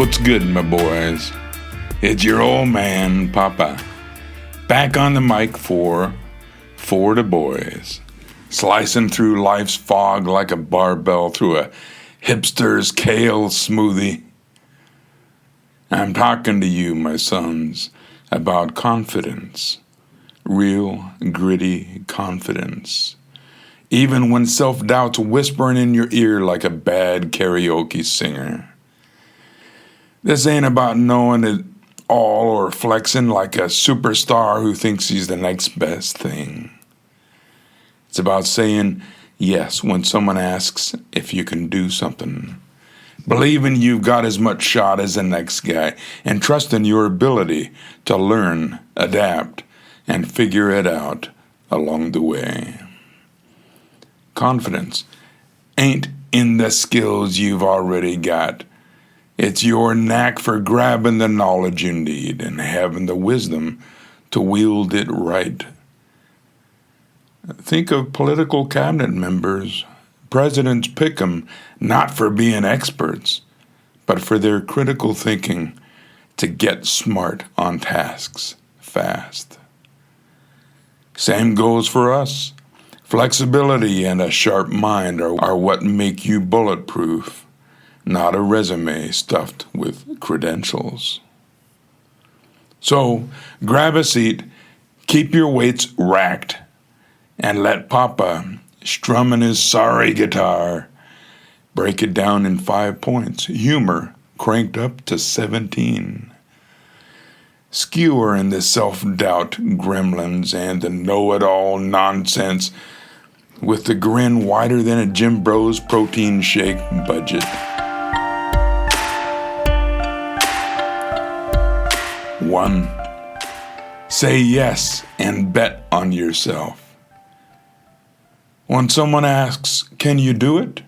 What's good, my boys? It's your old man, Papa, back on the mic for the boys, slicing through life's fog like a barbell through a hipster's kale smoothie. I'm talking to you, my sons, about confidence, real, gritty confidence. Even when self-doubt's whispering in your ear like a bad karaoke singer. This ain't about knowing it all or flexing like a superstar who thinks he's the next best thing. It's about saying yes when someone asks if you can do something. Believing you've got as much shot as the next guy and trusting your ability to learn, adapt, and figure it out along the way. Confidence ain't in the skills you've already got. It's your knack for grabbing the knowledge you need and having the wisdom to wield it right. Think of political cabinet members. Presidents pick them not for being experts, but for their critical thinking to get smart on tasks fast. Same goes for us. Flexibility and a sharp mind are what make you bulletproof, not a resume stuffed with credentials. So, grab a seat, keep your weights racked, and let Papa, strumming his sorry guitar, break it down in 5 points, humor cranked up to 17. Skewering the self-doubt gremlins and the know-it-all nonsense with the grin wider than a Jim Bro's protein shake budget. 1. Say yes and bet on yourself. When someone asks, can you do it?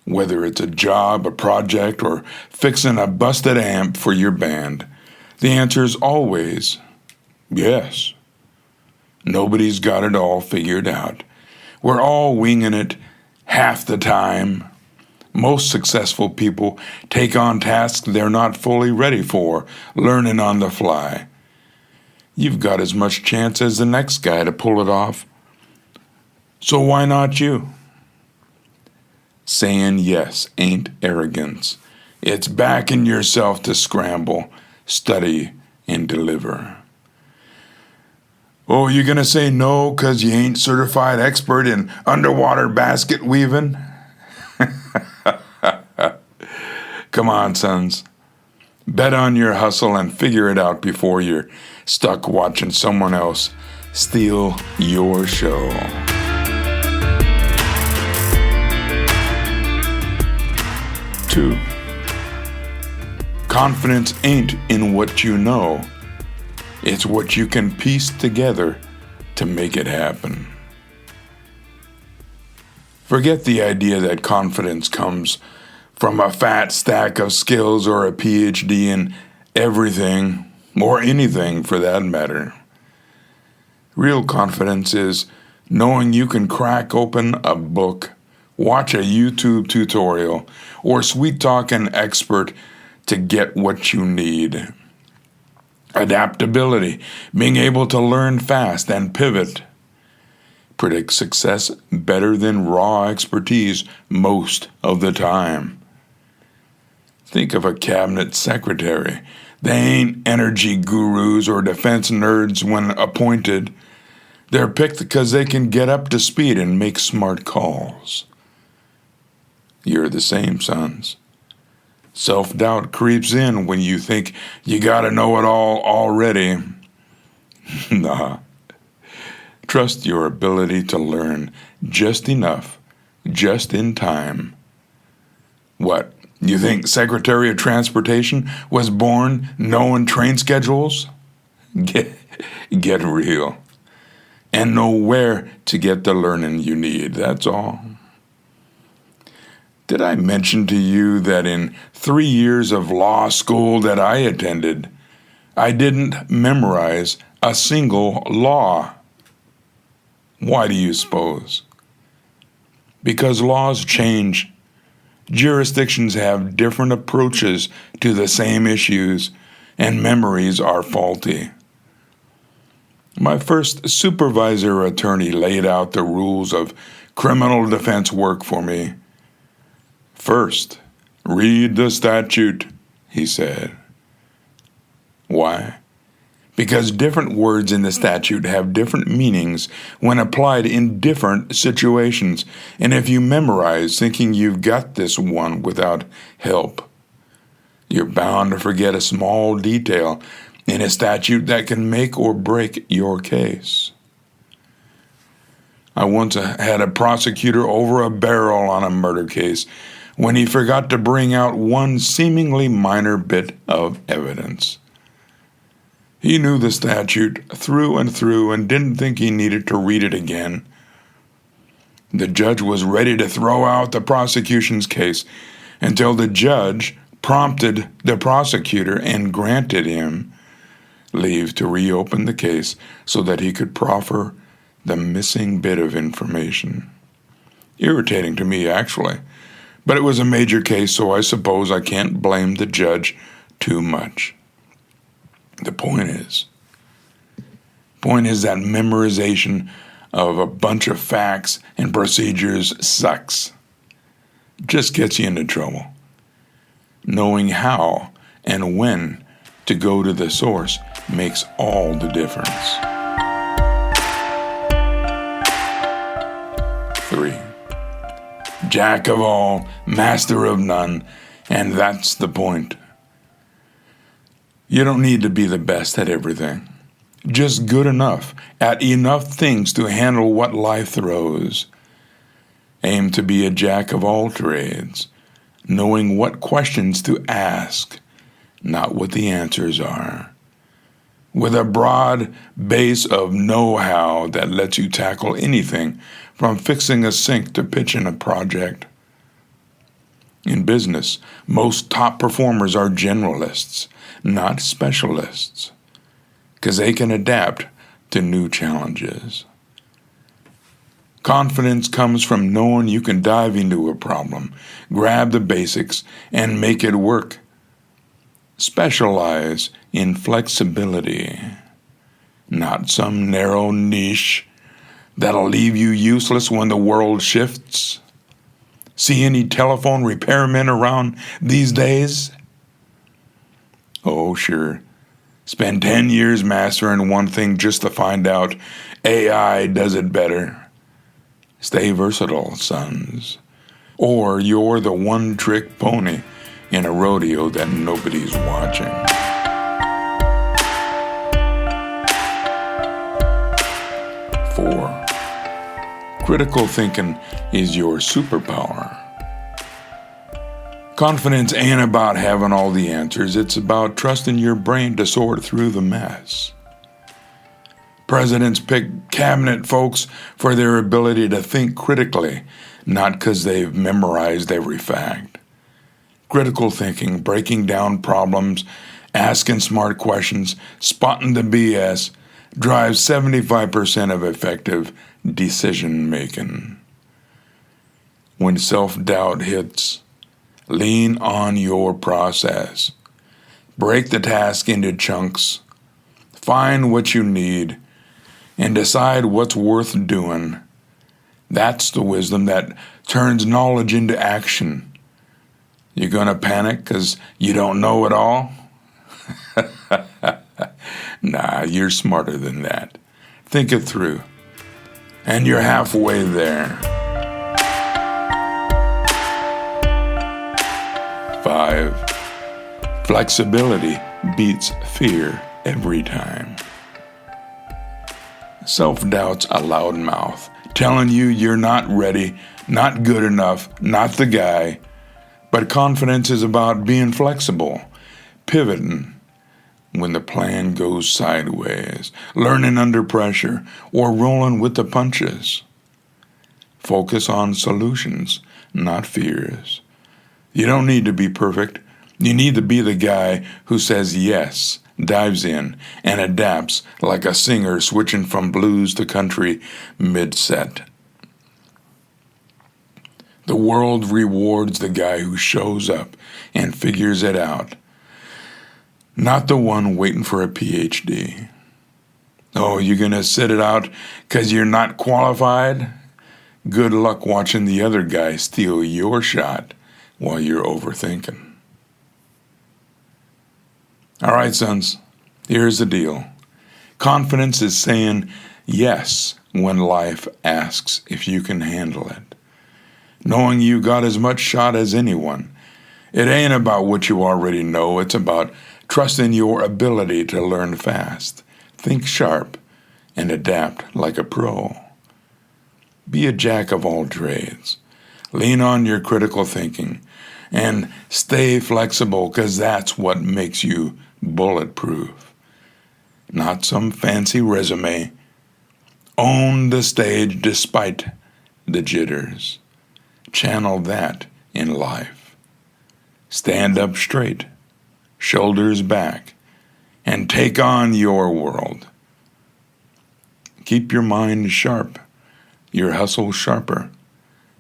Whether it's a job, a project, or fixing a busted amp for your band, the answer is always yes. Nobody's got it all figured out. We're all winging it half the time. Most successful people take on tasks they're not fully ready for, learning on the fly. You've got as much chance as the next guy to pull it off. So why not you? Saying yes ain't arrogance. It's backing yourself to scramble, study, and deliver. Oh, you gonna say no 'cause you ain't certified expert in underwater basket weaving? Come on, sons. Bet on your hustle and figure it out before you're stuck watching someone else steal your show. 2. Confidence ain't in what you know. It's what you can piece together to make it happen. Forget the idea that confidence comes from a fat stack of skills or a PhD in everything, or anything for that matter. Real confidence is knowing you can crack open a book, watch a YouTube tutorial, or sweet talk an expert to get what you need. Adaptability, being able to learn fast and pivot. Predict success better than raw expertise most of the time. Think of a cabinet secretary. They ain't energy gurus or defense nerds when appointed. They're picked because they can get up to speed and make smart calls. You're the same, sons. Self-doubt creeps in when you think you gotta know it all already. Nah. Trust your ability to learn just enough, just in time. What, you think Secretary of Transportation was born knowing train schedules? Get real. And know where to get the learning you need, that's all. Did I mention to you that in 3 years of law school that I attended, I didn't memorize a single law? Why do you suppose? Because laws change Jurisdictions have different approaches to the same issues, and memories are faulty. My first supervisor attorney laid out the rules of criminal defense work for me. First, read the statute, he said. Why? Because different words in the statute have different meanings when applied in different situations, and if you memorize thinking you've got this one without help, you're bound to forget a small detail in a statute that can make or break your case. I once had a prosecutor over a barrel on a murder case when he forgot to bring out one seemingly minor bit of evidence. He knew the statute through and through and didn't think he needed to read it again. The judge was ready to throw out the prosecution's case until the judge prompted the prosecutor and granted him leave to reopen the case so that he could proffer the missing bit of information. Irritating to me, actually, but it was a major case, so I suppose I can't blame the judge too much. The point is that memorization of a bunch of facts and procedures sucks. Just gets you into trouble. Knowing how and when to go to the source makes all the difference. 3. Jack of all, master of none, and that's the point. You don't need to be the best at everything. Just good enough at enough things to handle what life throws. Aim to be a jack of all trades, knowing what questions to ask, not what the answers are. With a broad base of know-how that lets you tackle anything from fixing a sink to pitching a project. In business, most top performers are generalists, not specialists, because they can adapt to new challenges. Confidence comes from knowing you can dive into a problem, grab the basics, and make it work. Specialize in flexibility, not some narrow niche that'll leave you useless when the world shifts. See any telephone repairmen around these days? Oh, sure. Spend 10 years mastering one thing just to find out AI does it better. Stay versatile, sons. Or you're the one-trick pony in a rodeo that nobody's watching. 4. Critical thinking is your superpower. Confidence ain't about having all the answers. It's about trusting your brain to sort through the mess. Presidents pick cabinet folks for their ability to think critically, not because they've memorized every fact. Critical thinking, breaking down problems, asking smart questions, spotting the BS, drives 75% of effective decision-making. When self-doubt hits, lean on your process. Break the task into chunks. Find what you need and decide what's worth doing. That's the wisdom that turns knowledge into action. You gonna panic because you don't know it all? Nah, you're smarter than that. Think it through. And you're halfway there. 5. Flexibility beats fear every time. Self-doubt's a loud mouth, telling you you're not ready, not good enough, not the guy. But confidence is about being flexible, pivoting when the plan goes sideways, learning under pressure, or rolling with the punches. Focus on solutions, not fears. You don't need to be perfect. You need to be the guy who says yes, dives in, and adapts like a singer switching from blues to country mid-set. The world rewards the guy who shows up and figures it out, not the one waiting for a PhD. Oh, you're going to sit it out because you're not qualified? Good luck watching the other guy steal your shot while you're overthinking. All right, sons, here's the deal. Confidence is saying yes when life asks if you can handle it. Knowing you got as much shot as anyone. It ain't about what you already know. It's about trusting your ability to learn fast, think sharp, and adapt like a pro. Be a jack of all trades. Lean on your critical thinking and stay flexible, because that's what makes you bulletproof. Not some fancy resume. Own the stage despite the jitters. Channel that in life. Stand up straight, shoulders back, and take on your world. Keep your mind sharp, your hustle sharper,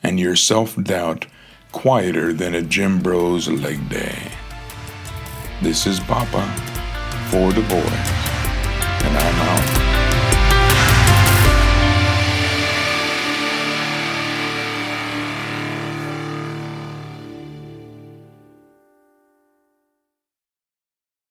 and your self-doubt quieter than a gym bro's leg day. This is Papa for the boys, and I'm out.